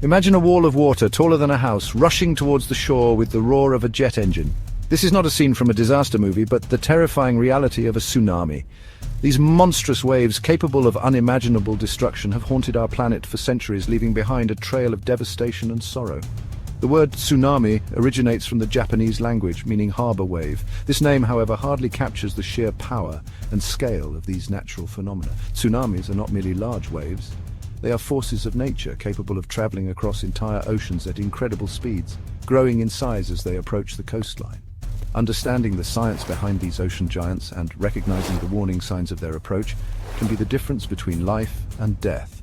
Imagine a wall of water taller than a house rushing towards the shore with the roar of a jet engine. This is not a scene from a disaster movie, but the terrifying reality of a tsunami. These monstrous waves, capable of unimaginable destruction, have haunted our planet for centuries, leaving behind a trail of devastation and sorrow. The word tsunami originates from the Japanese language, meaning harbor wave. This name, however, hardly captures the sheer power and scale of these natural phenomena. Tsunamis are not merely large waves. They are forces of nature capable of traveling across entire oceans at incredible speeds, growing in size as they approach the coastline. Understanding the science behind these ocean giants and recognizing the warning signs of their approach can be the difference between life and death.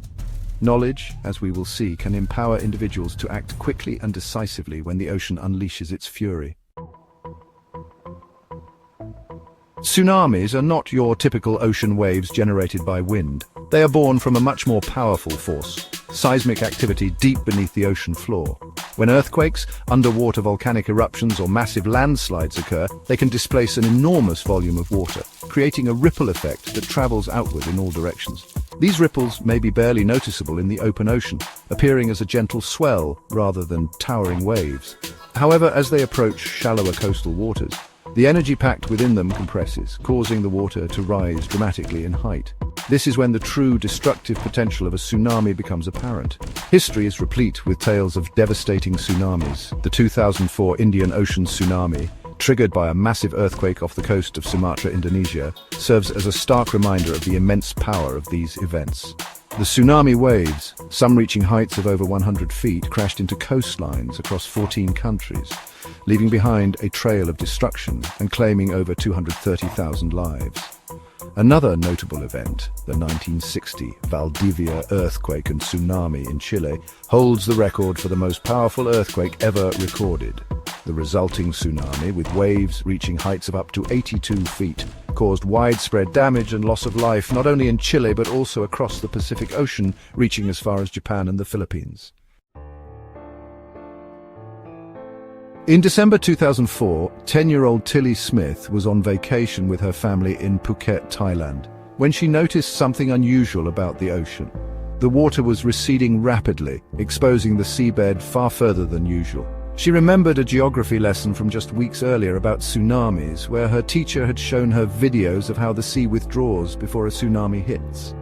Knowledge, as we will see, can empower individuals to act quickly and decisively when the ocean unleashes its fury. Tsunamis are not your typical ocean waves generated by wind. They are born from a much more powerful force, seismic activity deep beneath the ocean floor. When earthquakes, underwater volcanic eruptions, or massive landslides occur, they can displace an enormous volume of water, creating a ripple effect that travels outward in all directions. These ripples may be barely noticeable in the open ocean, appearing as a gentle swell rather than towering waves. However, as they approach shallower coastal waters, the energy packed within them compresses, causing the water to rise dramatically in height. This is when the true destructive potential of a tsunami becomes apparent. History is replete with tales of devastating tsunamis. The 2004 Indian Ocean tsunami, triggered by a massive earthquake off the coast of Sumatra, Indonesia, serves as a stark reminder of the immense power of these events. The tsunami waves, some reaching heights of over 100 feet, crashed into coastlines across 14 countries, leaving behind a trail of destruction and claiming over 230,000 lives. Another notable event, the 1960 Valdivia earthquake and tsunami in Chile, holds the record for the most powerful earthquake ever recorded. The resulting tsunami, with waves reaching heights of up to 82 feet, caused widespread damage and loss of life not only in Chile but also across the Pacific Ocean, reaching as far as Japan and the Philippines. In December 2004, 10-year-old Tilly Smith was on vacation with her family in Phuket, Thailand, when she noticed something unusual about the ocean. The water was receding rapidly, exposing the seabed far further than usual. She remembered a geography lesson from just weeks earlier about tsunamis, where her teacher had shown her videos of how the sea withdraws before a tsunami hits.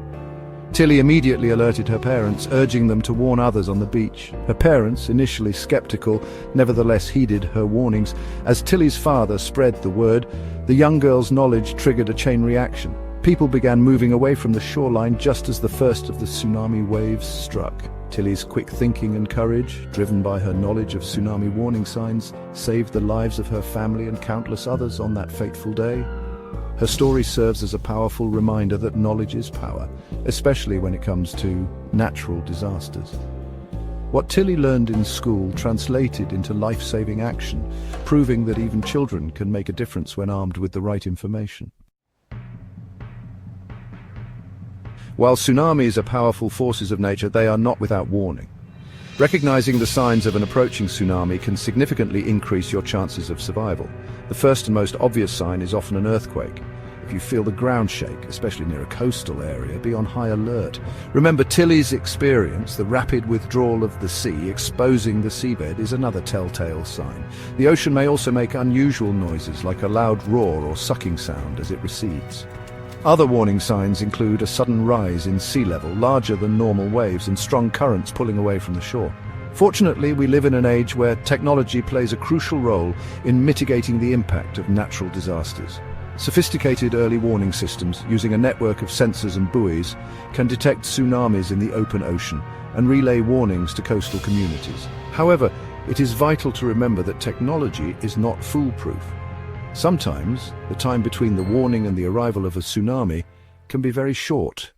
Tilly immediately alerted her parents, urging them to warn others on the beach. Her parents, initially skeptical, nevertheless heeded her warnings. As Tilly's father spread the word, the young girl's knowledge triggered a chain reaction. People began moving away from the shoreline just as the first of the tsunami waves struck. Tilly's quick thinking and courage, driven by her knowledge of tsunami warning signs, saved the lives of her family and countless others on that fateful day. Her story serves as a powerful reminder that knowledge is power, especially when it comes to natural disasters. What Tilly learned in school translated into life-saving action, proving that even children can make a difference when armed with the right information. While tsunamis are powerful forces of nature, they are not without warning. Recognizing the signs of an approaching tsunami can significantly increase your chances of survival. The first and most obvious sign is often an earthquake. If you feel the ground shake, especially near a coastal area, be on high alert. Remember Tilly's experience, the rapid withdrawal of the sea, exposing the seabed, is another telltale sign. The ocean may also make unusual noises, like a loud roar or sucking sound as it recedes. Other warning signs include a sudden rise in sea level, larger than normal waves, and strong currents pulling away from the shore. Fortunately, we live in an age where technology plays a crucial role in mitigating the impact of natural disasters. Sophisticated early warning systems, using a network of sensors and buoys, can detect tsunamis in the open ocean and relay warnings to coastal communities. However, it is vital to remember that technology is not foolproof. Sometimes, the time between the warning and the arrival of a tsunami can be very short.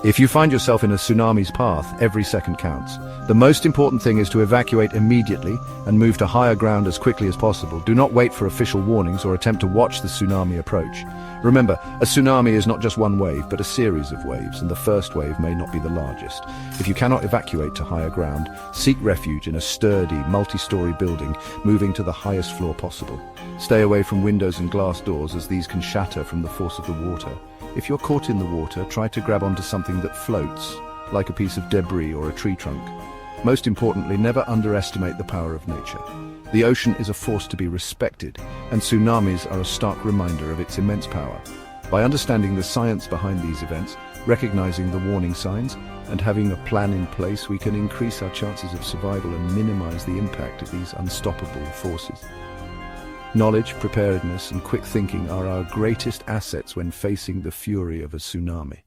If you find yourself in a tsunami's path, every second counts. The most important thing is to evacuate immediately and move to higher ground as quickly as possible. Do not wait for official warnings or attempt to watch the tsunami approach. Remember, a tsunami is not just one wave, but a series of waves, and the first wave may not be the largest. If you cannot evacuate to higher ground, seek refuge in a sturdy, multi-story building, moving to the highest floor possible. Stay away from windows and glass doors, as these can shatter from the force of the water. If you're caught in the water, try to grab onto something that floats, like a piece of debris or a tree trunk. Most importantly, never underestimate the power of nature. The ocean is a force to be respected, and tsunamis are a stark reminder of its immense power. By understanding the science behind these events, recognizing the warning signs, and having a plan in place, we can increase our chances of survival and minimize the impact of these unstoppable forces. Knowledge, preparedness, and quick thinking are our greatest assets when facing the fury of a tsunami.